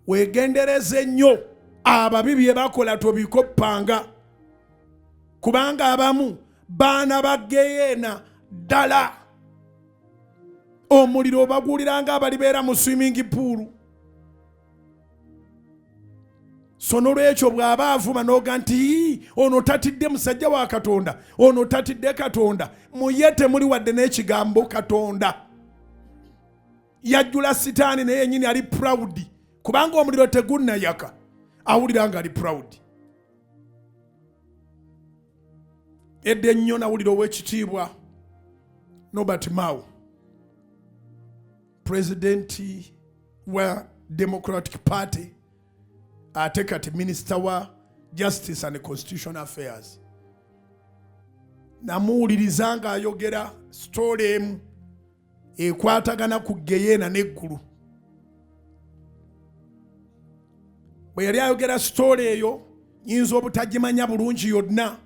wegendereze nnyo ababi bye bakola tobikoppanga kubanga abamu baana ba Geyeena ddala omuliro baguliranga abalibeera mu swimming pool. So nolwekyo bw'aba avuma n'oga nti ono tatidde musajja wa Katonda, ono tatidde Katonda, muye temuli wadde n'ekigambo Katonda. Yajjula sitaani naye yennyini ali proud kubanga omuliro tegunnayaka, awulira nga ali proud. Edde ennyo nawulira ow'ekitiibwa Norbert Mao, pulezidenti wa Democratic Party ate kati minisita wa Justice and Constitutional Affairs. Namuwuliriza ng'ayogera story emu ekwatagana ku Geyeena n'eggulu. Bwe yali ayogera story eyo nyinza obutagimanya bulungi yonna,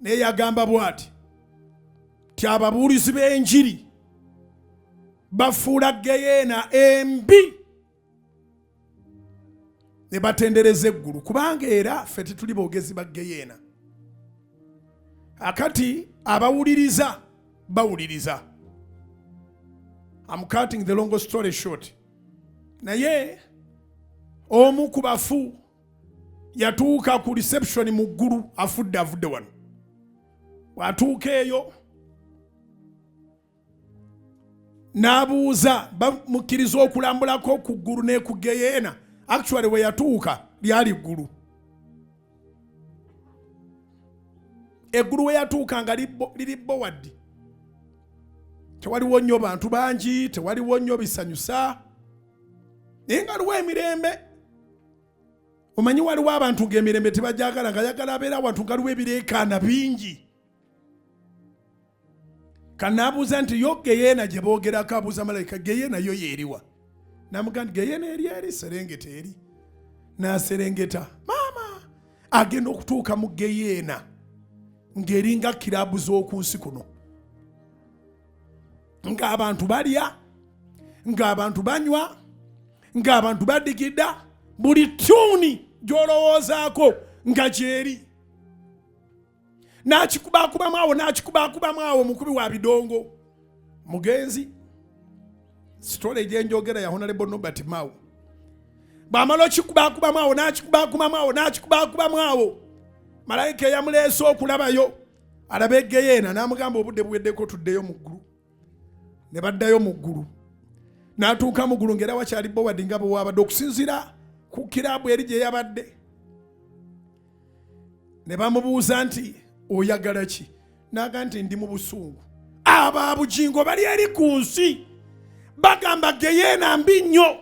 naye yagamba bw'ati ti ababuulizi b'enjiri bafuula Geyeena embi ne batendereza eggulu kubanga era ffe tituli boogezi ba Geyeena. Akati abawuliriza bawuliriza. I'm cutting the long story short. Naye omu ku bafu yatuuka ku reception mu ggulu afudde wano. Watuuka eyo n'abuuza bamukkiriza okulambulako ku ggulu ne ku Geyeena. Actually we yatuuka lyali ggulu. Eggulu we yatuuka nga liri bowadi. Tewaliwo nnyo bantu bangi, tewaliwo nnyo bisanyusa, naye nga waliwo emirembe. Omanyi waliwo abantu ng'emirembe tebajagala, nga yagala abeera awantu nga waliwo ebireekaana bingi. Kanaabuuza nti yo Geyeena gye boogerako, abuuza malayika Geyeena yo yeeriwa? Namugamba Geyeena eri Serengeta eri. N'aserengeta. Maama agenda okutuuka mu Geyeena ng'eringa kiraabu z'oku nsi kuno. Ng'abantu balya, ng'abantu banywa, ng'abantu badigida, buli tuuni gy'olowoozaako nga gyeri. N'akikubakubamu awo mukubi wa bidongo. Mugenzi, story gyenjogera ya Honorable Norbert Mao. Bw'amala okikubakubamu awo, malayika eyamuleese okulabayo alabe Geyeena n'amugamba obudde buweddeko tuddeyo mu ggulu. Ne baddayo mu ggulu. N'atuuka mu ggulu ng'era wakyali bowadi nga bwe wabadde okusinziira ku kiraabu eri gye yabadde. Ne bamubuuza nti oyagala ki? N'aga nti ndi mu busungu. Abaabugingo bali eri ku nsi bagamba Geyeena mbi nnyo.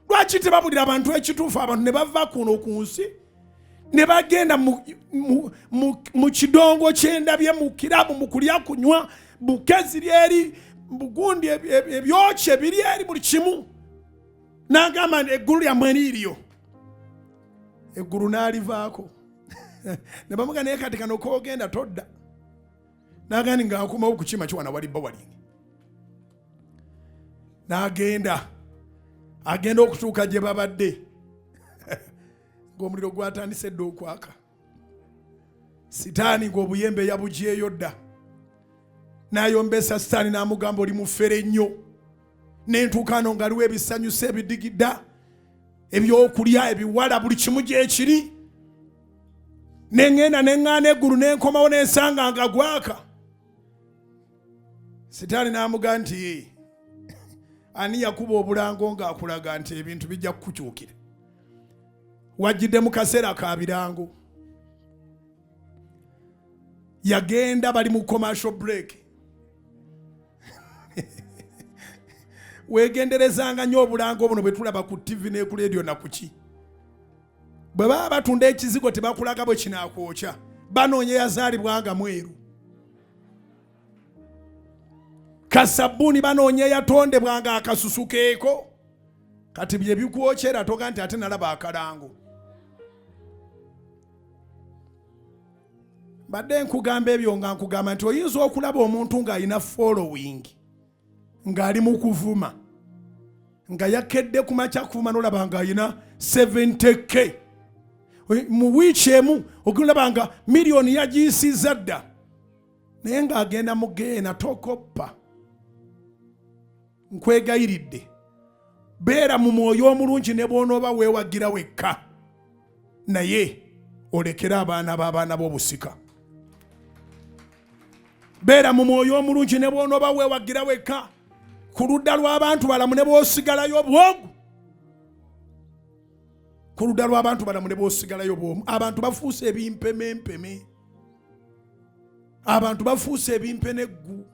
Lwaki tebabulira abantu ekituufu? Abantu ne bava kuno ku nsi ne bagenda mu kidongo ky'endabye, mu kirabu, mu kulya kunywa, bukezi lyeri, bugundi ebyokye biri eri buli kimu. N'agamba eggulu lyammwe liiryo. Eggulu n'alivaako. Ne bamugamba naye kati kano koogenda todda. N'agamba ng'akomawo ku kima kiwana wali bowalingi. N'agenda okutuuka gye babadde ng'omuliro gwatandise dda okwaka. Sitaani ng'obuyembe yabugyeyo dda. N'ayombesa Sitaani n'amugamba oli mufere nnyo. N'entuukano nga aliwo ebisanyusa ebidigidda, ebyokulya, ebiwala, buli kimu gyekiri. N'eŋŋenda n'eŋŋaana eggulu n'enkomawo n'ensanga nga gwaka. Sitaani n'amugamba nti ani yakuba obulango ng'akulaga nti ebintu bijja kukukyukira? Wajjidde mu kaseera ka birango. Yagenda bali mu commercial break. Wegenderezanga nnyo obulango buno bwe tulaba ku TV ne ku radio na kuki. Bwe baba batunda ekizigo tebakulaga bwe kinaakwokya. Banoonya yazaalibwanga mweru. Kasabuni banoonya yatondebwanga akasusukeeko. Kati bye bikwokyera toga nti ate nalaba akalango. Badde nkugamba ebyo nga nkugamba nti oyinza okulaba omuntu ng'alina following, ng'ali mu kuvuma, nga yakedde ku makya kuvuma n'olaba ng'alina 70k mu wiiki emu okulabanga miliyoni yagiyisizza dda naye ng'agenda mu geena tokoppa. Nkwegayiridde beera mu mwoyo omulungi ne bw'onooba weewagira wekka naye olekere abaana b'abaana b'obusika. Beera mu mwoyo omulungi ne bw'onooba weewagira wekka ku ludda lw'abantu balamu ne bw'osigalayo bwogu. Ku ludda lw'abantu balamu ne bw'osigalayo bwomu. Abantu bafuuse ebimpemempeme. Abantu bafuuse ebimpeneggu.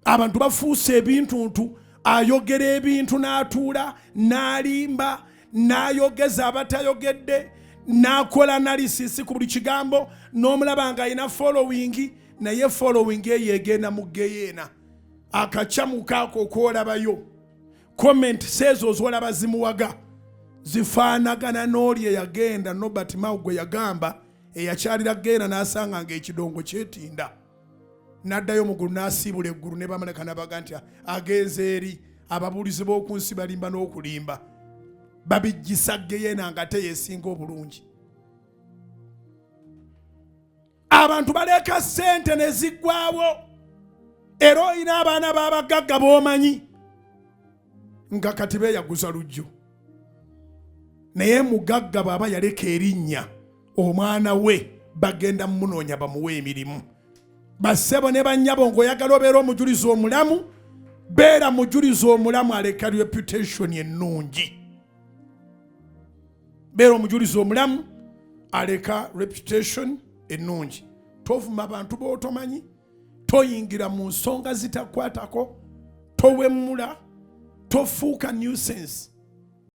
Abantu bafuuse ebintuntu. Ayogera ebintu n'atuula n'alimba n'ayogeza abatayogedde n'akola analysis ku buli kigambo n'omulaba ng'alina following naye following eyo egenda mu geyeena. Akakyamuka ako koolabayo comment sezo zolaba zimuwaga zifaanagana n'oli eyagenda Nobert Mao gwe yagamba eyakyalira geena n'asanga ng'ekidongo kyetinda n'addayo mu ggulu n'asiibula eggulu ne bamaleka n'abaga nti agenze eri ababuulizi b'oku nsi balimba n'okulimba babijjisa geyeena nga teyeesinga obulungi. Abantu baleeka ssente ne ziggwawo era olina abaana b'abagagga b'omanyi nga kati beeyaguza lujjo naye mugagga bw'aba yaleka erinnya omwana we bagenda munoonya bamuwe emirimu. Bassebo ne bannyabo ng'oyagala obeera omujulizi omulamu beera mujulizi omulamu aleka reputation ennungi. Beera omujulizi omulamu aleka reputation ennungi. Tovuma abantu b'otomanyi, toyingira mu nsonga zitakwatako, towemmula, tofuuka nuisance.